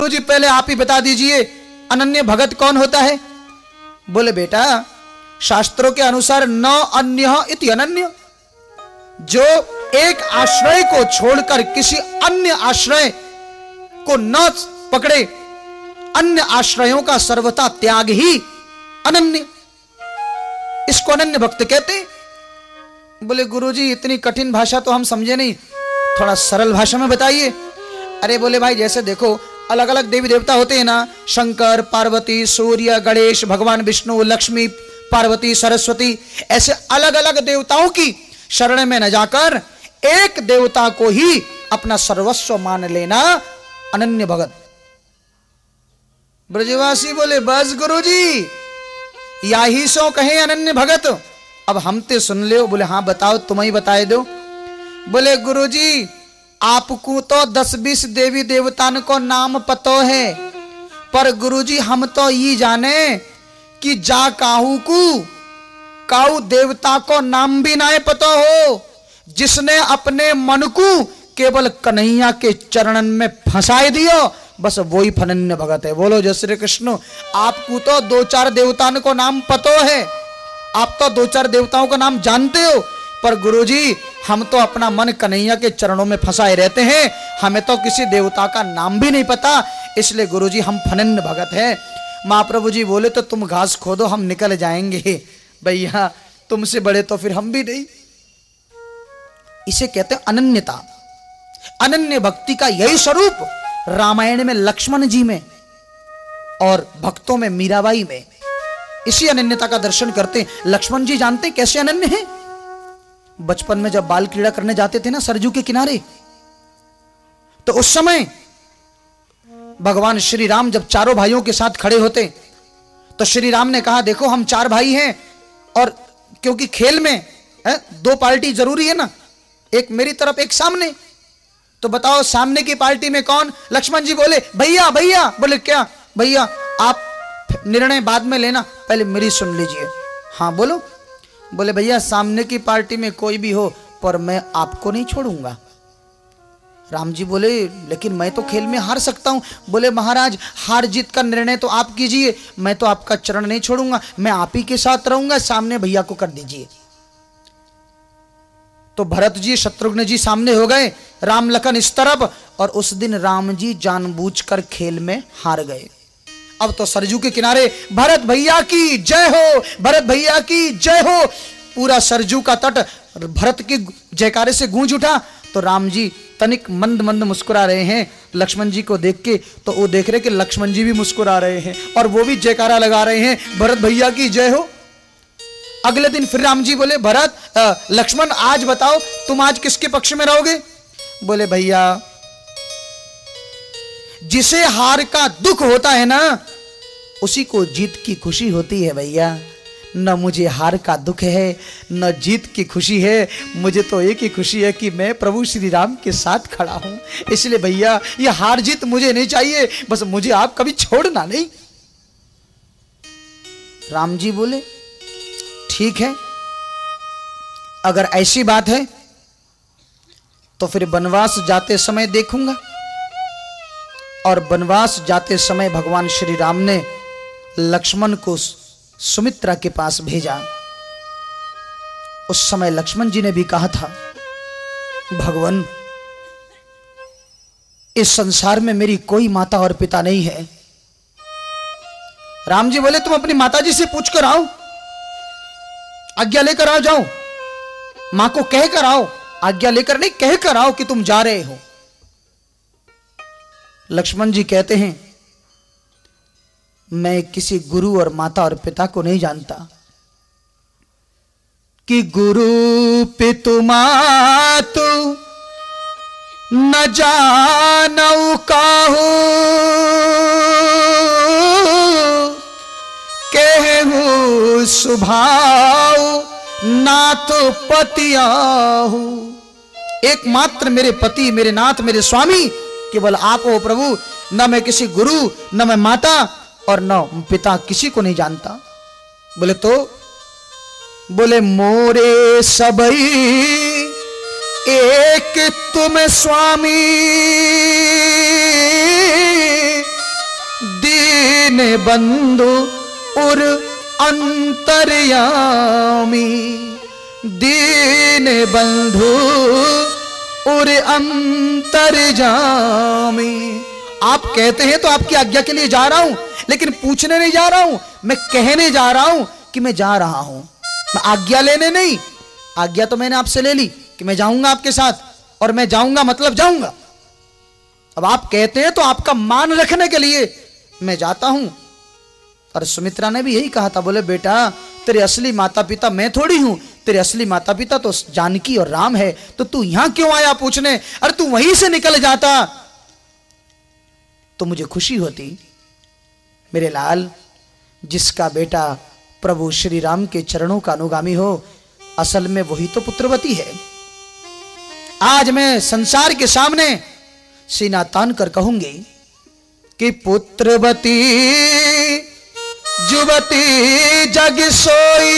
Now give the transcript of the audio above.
गुरुजी पहले आप ही बता दीजिए अनन्य भगत कौन होता है। बोले बेटा शास्त्रों के अनुसार न अन्य इति अनन्य, जो एक आश्रय को छोड़कर किसी अन्य आश्रय को न पकड़े, अन्य आश्रयों का सर्वथा त्याग ही अनन्य, इसको अनन्य भक्त कहते। बोले गुरुजी इतनी कठिन भाषा तो हम समझे नहीं, थोड़ा सरल भाषा में बताइए। अरे बोले भाई जैसे देखो अलग अलग देवी देवता होते हैं ना, शंकर, पार्वती, सूर्य, गणेश, भगवान विष्णु, लक्ष्मी, पार्वती, सरस्वती, ऐसे अलग अलग देवताओं की शरण में न जाकर एक देवता को ही अपना सर्वस्व मान लेना अनन्य भगत। ब्रजवासी बोले बस गुरुजी या ही सो कहे अनन्य भगत, अब हम ते सुन ले। बोले हाँ बताओ, तुम ही बताए दो। बोले गुरुजी आपको तो 10-20 देवी देवताओं को नाम पतो है, पर गुरुजी हम तो ये जाने कि जा काऊ देवता को नाम भी ना पतो हो, जिसने अपने मन को केवल कन्हैया के चरणन में फंसाए दियो, बस वही अनन्य भगत है। बोलो जय श्री कृष्ण। आपको तो 2-4 देवताओं को नाम पतो है, आप तो 2-4 देवताओं का नाम जानते हो, पर गुरुजी हम तो अपना मन कन्हैया के चरणों में फंसाए रहते हैं, हमें तो किसी देवता का नाम भी नहीं पता, इसलिए गुरुजी हम अनन्य भगत हैं। महाप्रभु जी बोले तो तुम घास खोदो हम निकल जाएंगे, भैया तुमसे बड़े तो फिर हम भी नहीं। इसे कहते हैं अनन्यता। अनन्य भक्ति का यही स्वरूप रामायण में लक्ष्मण जी में और भक्तों में मीराबाई में इसी अनन्यता का दर्शन करते हैं। लक्ष्मण जी जानते हैं कैसे अनन्य हैं। बचपन में जब बाल क्रीड़ा करने जाते थे ना सरजू के किनारे, तो उस समय भगवान श्री राम जब चारों भाइयों के साथ खड़े होते तो श्री राम ने कहा देखो हम 4 भाई हैं, और क्योंकि खेल में 2 पार्टी जरूरी है ना, एक मेरी तरफ एक सामने, तो बताओ सामने की पार्टी में कौन। लक्ष्मण जी बोले भैया भैया। बोले क्या भैया, आप निर्णय बाद में लेना, पहले मेरी सुन लीजिए। हाँ बोलो। बोले भैया सामने की पार्टी में कोई भी हो पर मैं आपको नहीं छोड़ूंगा। राम जी बोले लेकिन मैं तो खेल में हार सकता हूं। बोले महाराज हार जीत का निर्णय तो आप कीजिए, मैं तो आपका चरण नहीं छोड़ूंगा, मैं आप ही के साथ रहूंगा, सामने भैया को कर दीजिए। तो भरत जी शत्रुघ्न जी सामने हो गए, राम लखन इस तरफ, और उस दिन राम जी जानबूझकर खेल में हार गए। अब तो सरजू के किनारे भरत भैया की जय हो, भरत भैया की जय हो, पूरा सरजू का तट भरत के जयकारे से गूंज उठा। तो राम जी तनिक मंद मंद मुस्कुरा रहे हैं लक्ष्मण जी को देख के, तो वो देख रहे कि लक्ष्मण जी भी मुस्कुरा रहे हैं और वो भी जयकारा लगा रहे हैं भरत भैया की जय हो। अगले दिन फिर राम जी बोले भरत लक्ष्मण आज बताओ तुम आज किसके पक्ष में रहोगे। बोले भैया जिसे हार का दुख होता है ना उसी को जीत की खुशी होती है भैया। न मुझे हार का दुख है न जीत की खुशी है, मुझे तो एक ही खुशी है कि मैं प्रभु श्री राम के साथ खड़ा हूं। इसलिए भैया ये हार जीत मुझे नहीं चाहिए, बस मुझे आप कभी छोड़ना नहीं। राम जी बोले ठीक है, अगर ऐसी बात है तो फिर वनवास जाते समय देखूंगा। और वनवास जाते समय भगवान श्री राम ने लक्ष्मण को सुमित्रा के पास भेजा। उस समय लक्ष्मण जी ने भी कहा था भगवान इस संसार में मेरी कोई माता और पिता नहीं है। राम जी बोले तुम अपनी माता जी से पूछ कर आओ, आज्ञा लेकर आओ, जाओ मां को कह कर आओ, आज्ञा लेकर नहीं कह कर आओ कि तुम जा रहे हो। लक्ष्मण जी कहते हैं मैं किसी गुरु और माता और पिता को नहीं जानता कि गुरु पितु मातु न जानऊ काहू केहू सुभाऊ नाथ पतियाहू। एकमात्र मेरे पति मेरे नाथ मेरे स्वामी केवल आप हो प्रभु, न मैं किसी गुरु न मैं माता और न पिता किसी को नहीं जानता। बोले तो बोले मोरे सबई एक तुम स्वामी बंधु उर अंतर्यामी, दीन बंधु उर अंतर्यामी। आप कहते हैं तो आपकी आज्ञा के लिए जा रहा हूं, लेकिन पूछने नहीं जा रहा हूं, मैं कहने जा रहा हूं कि मैं जा रहा हूं, मैं आज्ञा लेने नहीं। आज्ञा तो मैंने आपसे ले ली कि मैं जाऊंगा आपके साथ, और मैं जाऊंगा मतलब जाऊंगा। अब आप कहते हैं तो आपका मान रखने के लिए मैं जाता हूं। और सुमित्रा ने भी यही कहा था, बोले बेटा तेरे असली माता पिता मैं थोड़ी हूं, तेरे असली माता पिता तो जानकी और राम है, तो तू यहां क्यों आया पूछने? अरे तू वहीं से निकल जाता तो मुझे खुशी होती। मेरे लाल, जिसका बेटा प्रभु श्री राम के चरणों का अनुगामी हो, असल में वही तो पुत्रवती है। आज मैं संसार के सामने सीना तान कर कहूंगी कि पुत्रवती जुवती जग सोई,